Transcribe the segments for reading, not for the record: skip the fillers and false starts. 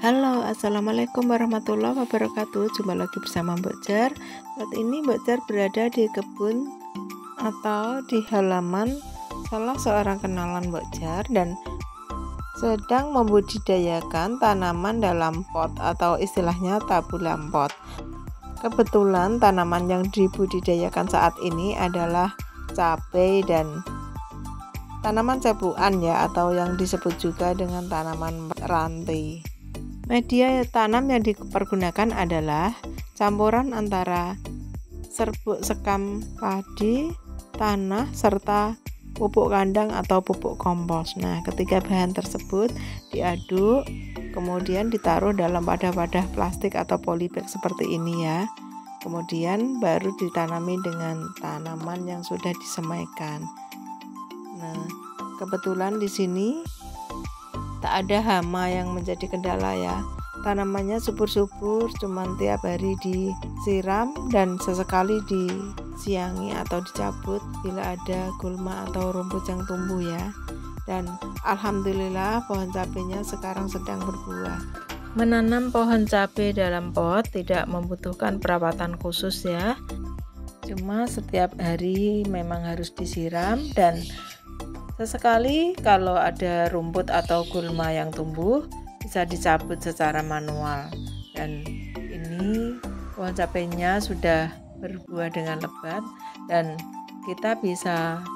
Halo, assalamualaikum warahmatullahi wabarakatuh. Jumpa lagi bersama Mbok Jar. Saat ini Mbok Jar berada di kebun atau di halaman salah seorang kenalan Mbok Jar dan sedang membudidayakan tanaman dalam pot atau istilahnya tabulam pot. Kebetulan tanaman yang dibudidayakan saat ini adalah cabai dan tanaman cepuan ya, atau yang disebut juga dengan tanaman rantai. Media tanam yang dipergunakan adalah campuran antara serbuk sekam padi, tanah, serta pupuk kandang atau pupuk kompos. Nah, ketiga bahan tersebut diaduk, kemudian ditaruh dalam wadah-wadah plastik atau polybag seperti ini ya. Kemudian baru ditanami dengan tanaman yang sudah disemaikan. Nah, kebetulan di sini tak ada hama yang menjadi kendala ya. Tanamannya subur-subur, cuman tiap hari disiram dan sesekali disiangi atau dicabut bila ada gulma atau rumput yang tumbuh ya. Dan alhamdulillah pohon cabenya sekarang sedang berbuah. Menanam pohon cabai dalam pot tidak membutuhkan perawatan khusus ya. Cuma setiap hari memang harus disiram dan sesekali kalau ada rumput atau gulma yang tumbuh bisa dicabut secara manual. Dan ini pohon cabainya sudah berbuah dengan lebat dan kita bisa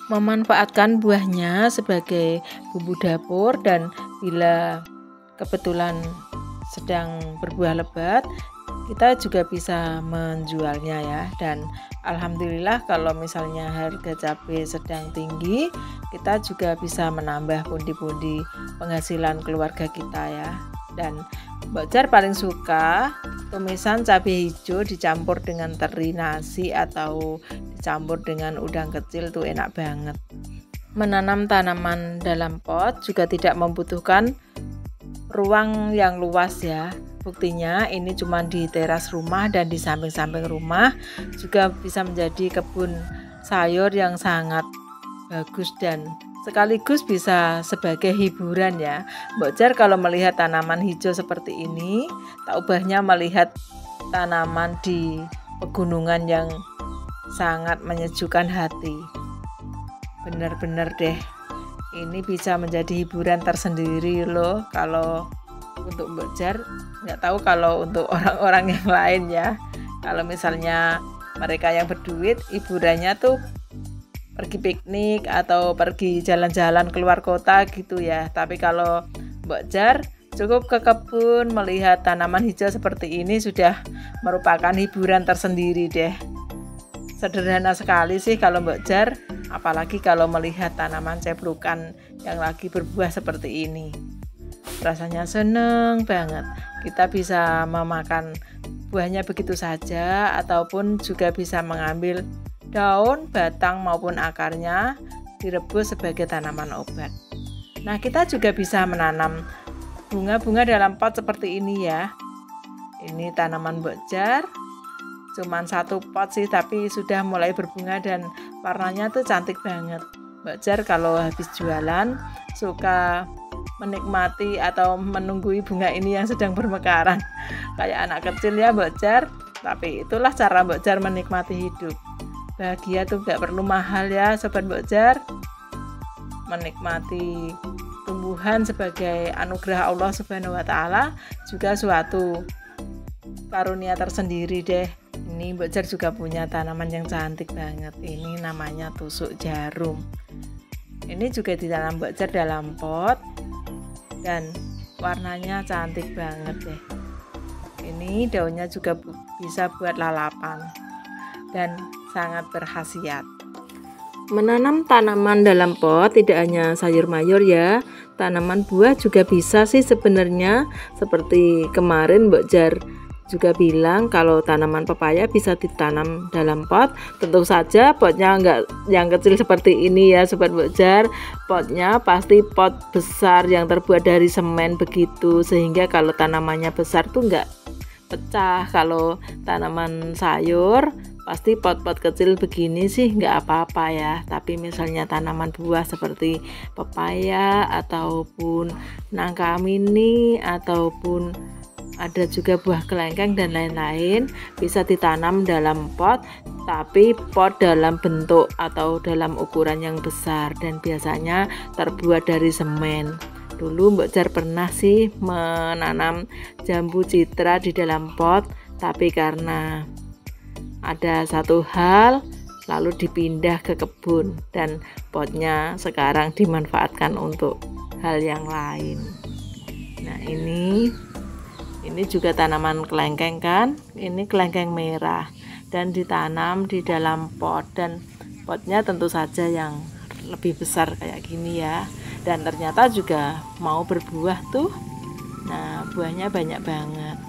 memanfaatkan buahnya sebagai bumbu dapur, dan bila kebetulan sedang berbuah lebat kita juga bisa menjualnya ya. Dan alhamdulillah kalau misalnya harga cabai sedang tinggi, kita juga bisa menambah pundi-pundi penghasilan keluarga kita ya. Dan Mbok Jar paling suka tumisan cabai hijau dicampur dengan teri nasi atau dicampur dengan udang kecil, tuh enak banget. Menanam tanaman dalam pot juga tidak membutuhkan ruang yang luas ya. Buktinya ini cuma di teras rumah dan di samping-samping rumah juga bisa menjadi kebun sayur yang sangat bagus dan sekaligus bisa sebagai hiburan ya. Mbok Jar kalau melihat tanaman hijau seperti ini, tak ubahnya melihat tanaman di pegunungan yang sangat menyejukkan hati. Benar-benar deh, ini bisa menjadi hiburan tersendiri loh kalau untuk Mbok Jar. Nggak tahu kalau untuk orang-orang yang lain ya. Kalau misalnya mereka yang berduit, hiburannya tuh pergi piknik atau pergi jalan-jalan keluar kota gitu ya. Tapi kalau Mbok Jar cukup ke kebun melihat tanaman hijau seperti ini sudah merupakan hiburan tersendiri deh. Sederhana sekali sih kalau Mbok Jar, apalagi kalau melihat tanaman ceplukan yang lagi berbuah seperti ini. Rasanya seneng banget. Kita bisa memakan buahnya begitu saja ataupun juga bisa mengambil daun, batang maupun akarnya direbus sebagai tanaman obat. Nah, kita juga bisa menanam bunga-bunga dalam pot seperti ini ya. Ini tanaman Mbok Jar, cuman satu pot sih tapi sudah mulai berbunga dan warnanya tuh cantik banget. Mbok Jar kalau habis jualan suka menikmati atau menunggui bunga ini yang sedang bermekaran kayak anak kecil ya Mbok Jar. Tapi itulah cara Mbok Jar menikmati hidup. Bahagia tuh gak perlu mahal ya sobat Mbok Jar. Menikmati tumbuhan sebagai anugerah Allah Subhanahu wa Ta'ala juga suatu karunia tersendiri deh. Ini Mbok Jar juga punya tanaman yang cantik banget. Ini namanya tusuk jarum. Ini juga ditanam Mbok Jar dalam pot dan warnanya cantik banget deh. Ini daunnya juga bisa buat lalapan dan sangat berkhasiat. Menanam tanaman dalam pot tidak hanya sayur mayur ya, tanaman buah juga bisa sih sebenarnya. Seperti kemarin Mbok Jar juga bilang kalau tanaman pepaya bisa ditanam dalam pot. Tentu saja potnya enggak yang kecil seperti ini ya sobat Mbok Jar. Potnya pasti pot besar yang terbuat dari semen begitu, sehingga kalau tanamannya besar tuh enggak pecah. Kalau tanaman sayur Pasti pot-pot kecil begini sih nggak apa-apa ya, tapi misalnya tanaman buah seperti pepaya ataupun nangka mini ataupun ada juga buah kelengkeng dan lain-lain bisa ditanam dalam pot, tapi pot dalam bentuk atau dalam ukuran yang besar dan biasanya terbuat dari semen. Dulu Mbok Jar pernah sih menanam jambu citra di dalam pot, tapi karena ada satu hal lalu dipindah ke kebun dan potnya sekarang dimanfaatkan untuk hal yang lain. Nah, ini juga tanaman kelengkeng kan, ini kelengkeng merah dan ditanam di dalam pot, dan potnya tentu saja yang lebih besar kayak gini ya, dan ternyata juga mau berbuah tuh. Nah, buahnya banyak banget.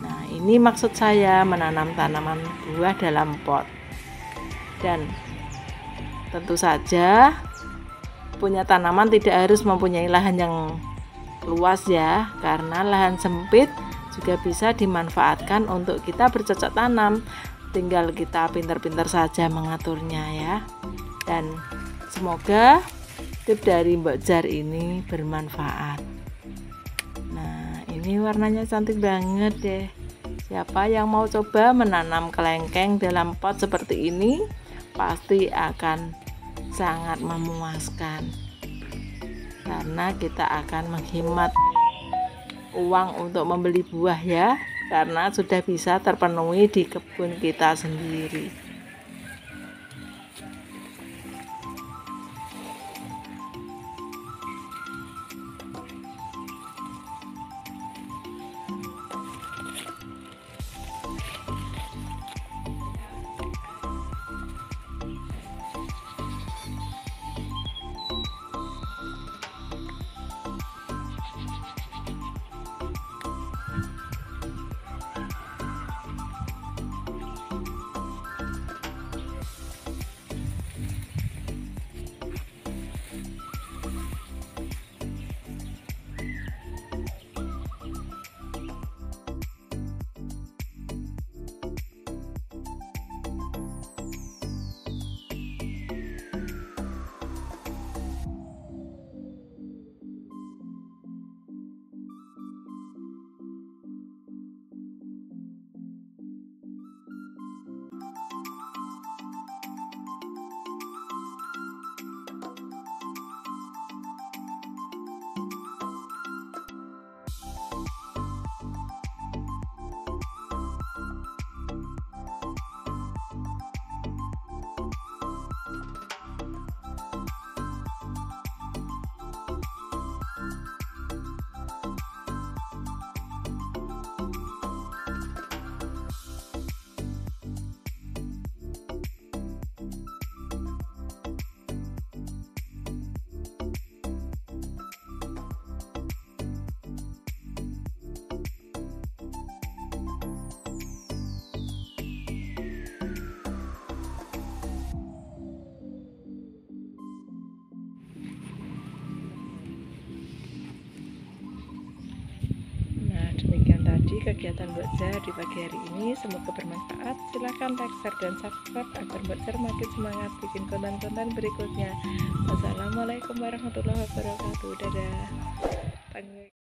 Nah, ini maksud saya menanam tanaman buah dalam pot. Dan tentu saja punya tanaman tidak harus mempunyai lahan yang luas ya, karena lahan sempit juga bisa dimanfaatkan untuk kita bercocok tanam. Tinggal kita pintar-pintar saja mengaturnya ya. Dan semoga tips dari Mbok Jar ini bermanfaat. Nah, ini warnanya cantik banget deh. Siapa yang mau coba menanam kelengkeng dalam pot seperti ini, pasti akan sangat memuaskan, karena kita akan menghemat uang untuk membeli buah ya, karena sudah bisa terpenuhi di kebun kita sendiri. Jadi kegiatan Mbok Jar di pagi hari ini semoga bermanfaat. Silahkan like, share, dan subscribe agar Mbok Jar makin semangat bikin konten-konten berikutnya. Wassalamualaikum warahmatullahi wabarakatuh. Dadah.